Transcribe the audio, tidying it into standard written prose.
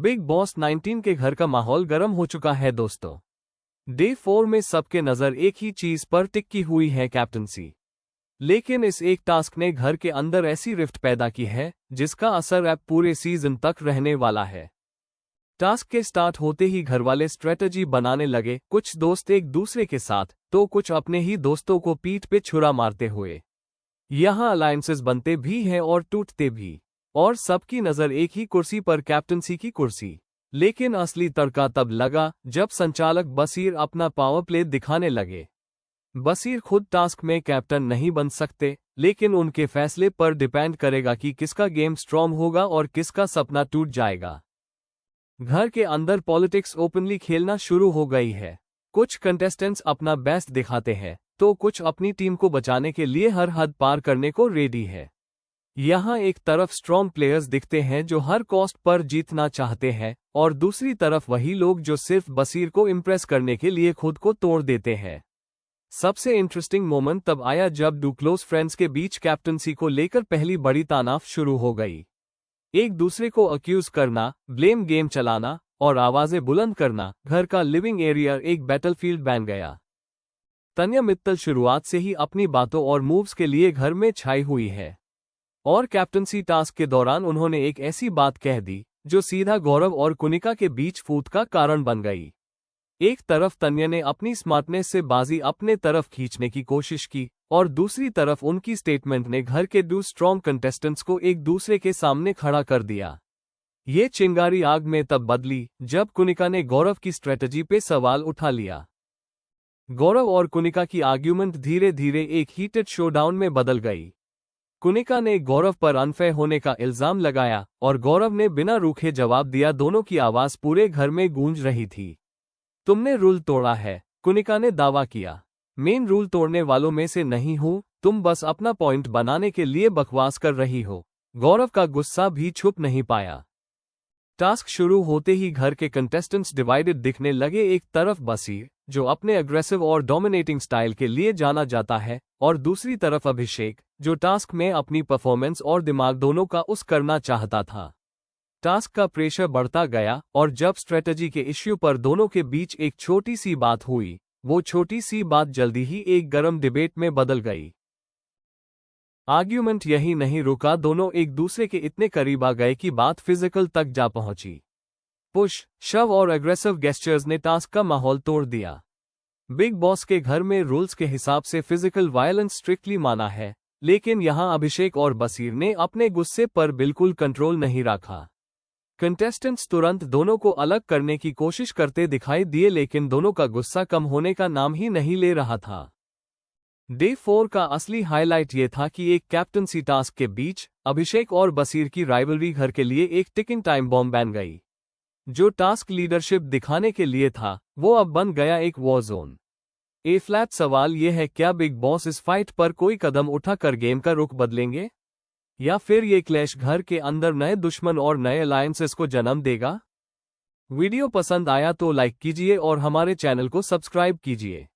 Big boss 19 के घर का माहौल गर्म हो चुका है दोस्तों। डे 4 में सबके नजर एक ही चीज पर टिकी हुई है, कैप्टनसी। लेकिन इस एक टास्क ने घर के अंदर ऐसी रिफ्ट पैदा की है जिसका असर अब पूरे सीजन तक रहने वाला है। टास्क के स्टार्ट होते ही घरवाले स्ट्रेटजी बनाने लगे, कुछ दोस्त एक दूसरे के साथ तो कुछ अपने ही दोस्तों को पीठ पे छुरा मारते हुए। यहाँ अलायंसेस बनते भी हैं और टूटते भी, और सबकी नजर एक ही कुर्सी पर, कैप्टनसी की कुर्सी। लेकिन असली तड़का तब लगा जब संचालक बसीर अपना पावर प्ले दिखाने लगे। बसीर खुद टास्क में कैप्टन नहीं बन सकते, लेकिन उनके फैसले पर डिपेंड करेगा कि किसका गेम स्ट्रॉन्ग होगा और किसका सपना टूट जाएगा। घर के अंदर पॉलिटिक्स ओपनली खेलना शुरू हो गई है। कुछ कंटेस्टेंट्स अपना बेस्ट दिखाते हैं तो कुछ अपनी टीम को बचाने के लिए हर हद पार करने को रेडी है। यहाँ एक तरफ स्ट्रॉन्ग प्लेयर्स दिखते हैं जो हर कॉस्ट पर जीतना चाहते हैं, और दूसरी तरफ वही लोग जो सिर्फ बसीर को इम्प्रेस करने के लिए खुद को तोड़ देते हैं। सबसे इंटरेस्टिंग मोमेंट तब आया जब दो क्लोज फ्रेंड्स के बीच कैप्टनसी को लेकर पहली बड़ी तानाफ शुरू हो गई। एक दूसरे को अक्यूज करना, ब्लेम गेम चलाना और आवाजें बुलंद करना। घर का लिविंग एरिया एक बैटलफील्ड बन गया। तन्या मित्तल शुरुआत से ही अपनी बातों और मूव्स के लिए घर में छाई हुई है, और कैप्टनसी टास्क के दौरान उन्होंने एक ऐसी बात कह दी जो सीधा गौरव और कुनिका के बीच फूट का कारण बन गई। एक तरफ तन्या ने अपनी स्मार्टनेस से बाजी अपने तरफ खींचने की कोशिश की, और दूसरी तरफ उनकी स्टेटमेंट ने घर के दो स्ट्रॉन्ग कंटेस्टेंट्स को एक दूसरे के सामने खड़ा कर दिया। ये चिंगारी आग में तब बदली जब कुनिका ने गौरव की स्ट्रेटजी पे सवाल उठा लिया। गौरव और कुनिका की आर्ग्यूमेंट धीरे धीरे एक हीटेड शोडाउन में बदल गई। कुनिका ने गौरव पर अनफेयर होने का इल्जाम लगाया और गौरव ने बिना रूखे जवाब दिया। दोनों की आवाज पूरे घर में गूंज रही थी। तुमने रूल तोड़ा है, कुनिका ने दावा किया। मेन रूल तोड़ने वालों में से नहीं हूं, तुम बस अपना पॉइंट बनाने के लिए बकवास कर रही हो। गौरव का गुस्सा भी छुप नहीं पाया। टास्क शुरू होते ही घर के कंटेस्टेंट्स डिवाइडेड दिखने लगे। एक तरफ बसीर, जो अपने अग्रेसिव और डोमिनेटिंग स्टाइल के लिए जाना जाता है, और दूसरी तरफ अभिषेक, जो टास्क में अपनी परफॉर्मेंस और दिमाग दोनों का उस करना चाहता था। टास्क का प्रेशर बढ़ता गया, और जब स्ट्रेटजी के इश्यू पर दोनों के बीच एक छोटी सी बात हुई, वो छोटी सी बात जल्दी ही एक गर्म डिबेट में बदल गई। आर्ग्यूमेंट यही नहीं रुका, दोनों एक दूसरे के इतने करीब आ गए कि बात फिजिकल तक जा पहुंची। पुश, शव और एग्रेसिव गेस्चर्स ने टास्क का माहौल तोड़ दिया। बिग बॉस के घर में रूल्स के हिसाब से फिजिकल वायलेंस स्ट्रिक्टली माना है, लेकिन यहां अभिषेक और बसीर ने अपने गुस्से पर बिल्कुल कंट्रोल नहीं रखा। कंटेस्टेंट्स तुरंत दोनों को अलग करने की कोशिश करते दिखाई दिए, लेकिन दोनों का गुस्सा कम होने का नाम ही नहीं ले रहा था। डे 4 का असली हाईलाइट ये था कि एक कैप्टनसी टास्क के बीच अभिषेक और बसीर की राइवलरी घर के लिए एक टिकिंग टाइम बॉम्ब बन गई। जो टास्क लीडरशिप दिखाने के लिए था, वो अब बन गया एक वॉर जोन। ए फ्लैट सवाल ये है, क्या बिग बॉस इस फाइट पर कोई कदम उठाकर गेम का रुख बदलेंगे, या फिर ये क्लैश घर के अंदर नए दुश्मन और नए अलायंसेस को जन्म देगा? वीडियो पसंद आया तो लाइक कीजिए और हमारे चैनल को सब्सक्राइब कीजिए।